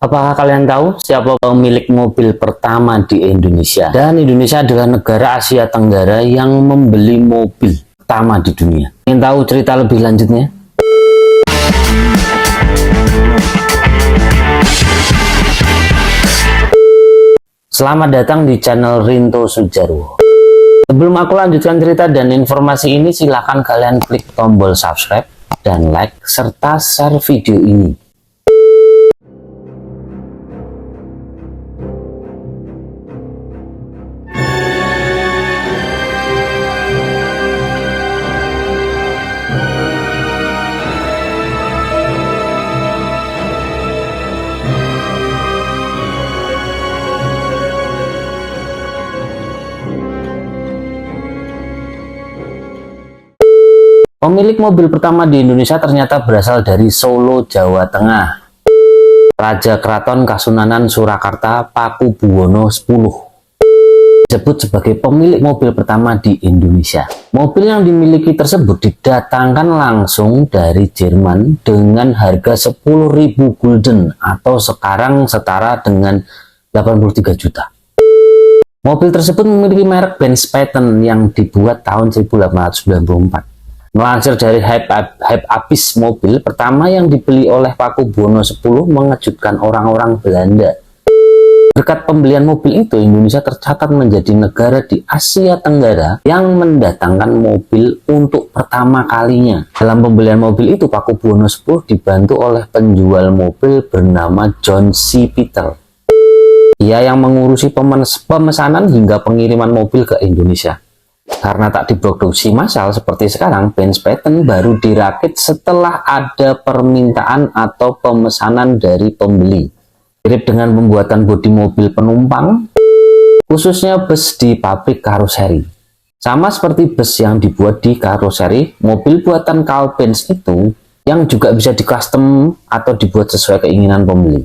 Apakah kalian tahu siapa pemilik mobil pertama di Indonesia? Dan Indonesia adalah negara Asia Tenggara yang membeli mobil pertama di dunia. Ingin tahu cerita lebih lanjutnya? Selamat datang di channel Rinto Sudjarwo. Sebelum aku lanjutkan cerita dan informasi ini, silahkan kalian klik tombol subscribe dan like serta share video ini. Pemilik mobil pertama di Indonesia ternyata berasal dari Solo, Jawa Tengah. Raja Keraton Kasunanan Surakarta Pakubuwono X disebut sebagai pemilik mobil pertama di Indonesia. Mobil yang dimiliki tersebut didatangkan langsung dari Jerman dengan harga 10.000 gulden atau sekarang setara dengan 83 juta. Mobil tersebut memiliki merek Benz Patent yang dibuat tahun 1894. Melansir dari Hype Abis, mobil pertama yang dibeli oleh Pakubuwono X mengejutkan orang-orang Belanda. Berkat pembelian mobil itu, Indonesia tercatat menjadi negara di Asia Tenggara yang mendatangkan mobil untuk pertama kalinya. Dalam pembelian mobil itu, Pakubuwono X dibantu oleh penjual mobil bernama John C. Peter. Ia yang mengurusi pemesanan hingga pengiriman mobil ke Indonesia. Karena tak diproduksi massal seperti sekarang, Benz Patent baru dirakit setelah ada permintaan atau pemesanan dari pembeli. Mirip dengan pembuatan bodi mobil penumpang, khususnya bus di pabrik karoseri. Sama seperti bus yang dibuat di karoseri, mobil buatan Carl Benz itu yang juga bisa di-custom atau dibuat sesuai keinginan pembeli.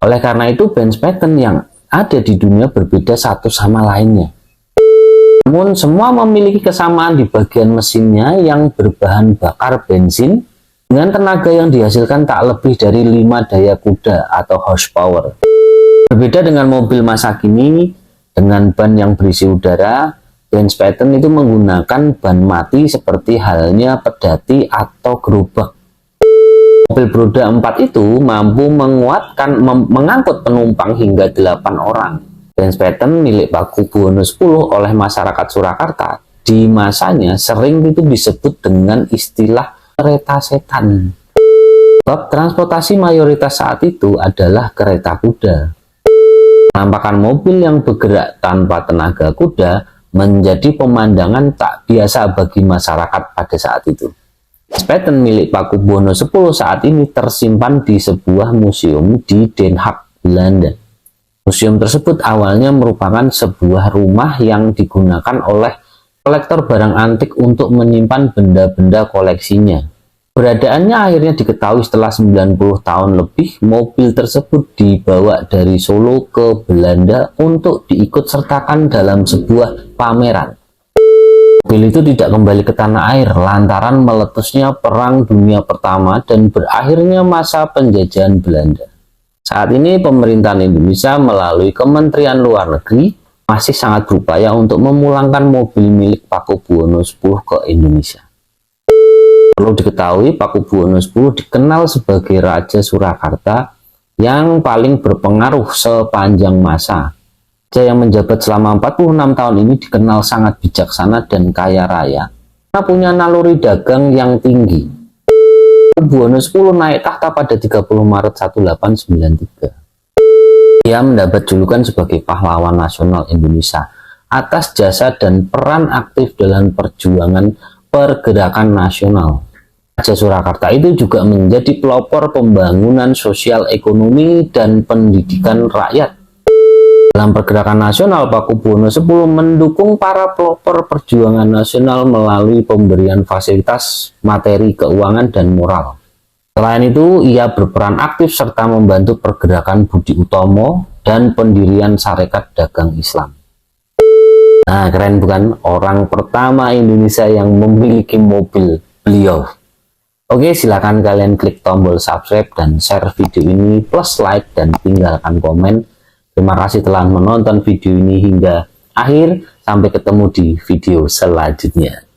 Oleh karena itu, Benz Patent yang ada di dunia berbeda satu sama lainnya. Namun semua memiliki kesamaan di bagian mesinnya yang berbahan bakar bensin dengan tenaga yang dihasilkan tak lebih dari 5 daya kuda atau horsepower. Berbeda dengan mobil masa kini dengan ban yang berisi udara, Benz Patent itu menggunakan ban mati seperti halnya pedati atau gerobak. Mobil beroda 4 itu mampu mengangkut penumpang hingga 8 orang. Benz Patent milik Pakubuwono X oleh masyarakat Surakarta di masanya sering itu disebut dengan istilah kereta setan. Sebab transportasi mayoritas saat itu adalah kereta kuda. Penampakan mobil yang bergerak tanpa tenaga kuda menjadi pemandangan tak biasa bagi masyarakat pada saat itu. Benz Patent milik Pakubuwono X saat ini tersimpan di sebuah museum di Den Haag, Belanda. Museum tersebut awalnya merupakan sebuah rumah yang digunakan oleh kolektor barang antik untuk menyimpan benda-benda koleksinya. Keberadaannya akhirnya diketahui setelah 90 tahun lebih. Mobil tersebut dibawa dari Solo ke Belanda untuk diikut sertakan dalam sebuah pameran. Mobil itu tidak kembali ke tanah air lantaran meletusnya Perang Dunia Pertama dan berakhirnya masa penjajahan Belanda. Saat ini pemerintahan Indonesia melalui Kementerian Luar Negeri masih sangat berupaya untuk memulangkan mobil milik Pakubuwono X ke Indonesia. Perlu diketahui, Pakubuwono X dikenal sebagai Raja Surakarta yang paling berpengaruh sepanjang masa. Raja yang menjabat selama 46 tahun ini dikenal sangat bijaksana dan kaya raya karena punya naluri dagang yang tinggi. Pakubuwono X naik tahta pada 30 Maret 1893. Ia mendapat julukan sebagai pahlawan nasional Indonesia atas jasa dan peran aktif dalam perjuangan pergerakan nasional. Raja Surakarta itu juga menjadi pelopor pembangunan sosial ekonomi dan pendidikan rakyat. Dalam pergerakan nasional, Pakubuwono X mendukung para pelopor perjuangan nasional melalui pemberian fasilitas, materi, keuangan, dan moral. Selain itu, ia berperan aktif serta membantu pergerakan Budi Utomo dan pendirian Sarekat Dagang Islam. Nah, keren bukan? Orang pertama Indonesia yang memiliki mobil beliau. Oke, silakan kalian klik tombol subscribe dan share video ini, plus like dan tinggalkan komen. Terima kasih telah menonton video ini hingga akhir. Sampai ketemu di video selanjutnya.